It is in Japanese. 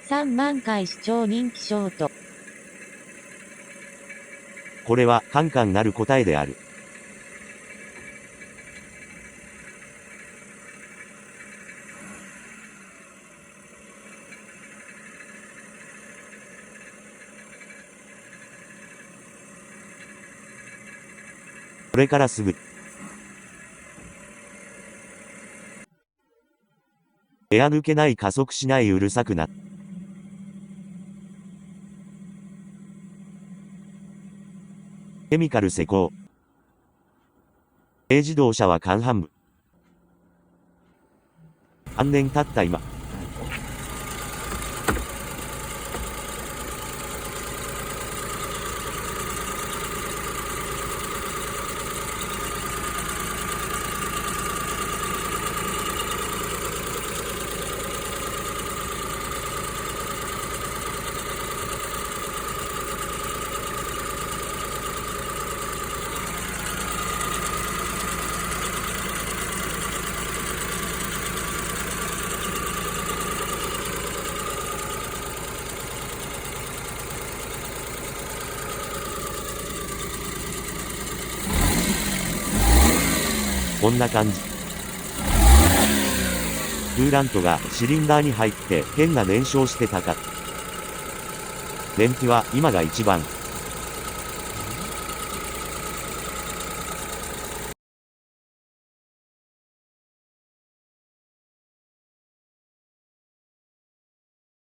3万回視聴人気ショート。これはカンカンなる答えである。これからすぐ。エア抜けない加速しないうるさくな。ケミカル施工。軽自動車は環半部。半年経った今。こんな感じ。クーラントがシリンダーに入って変な燃焼してたか。燃費は今が一番。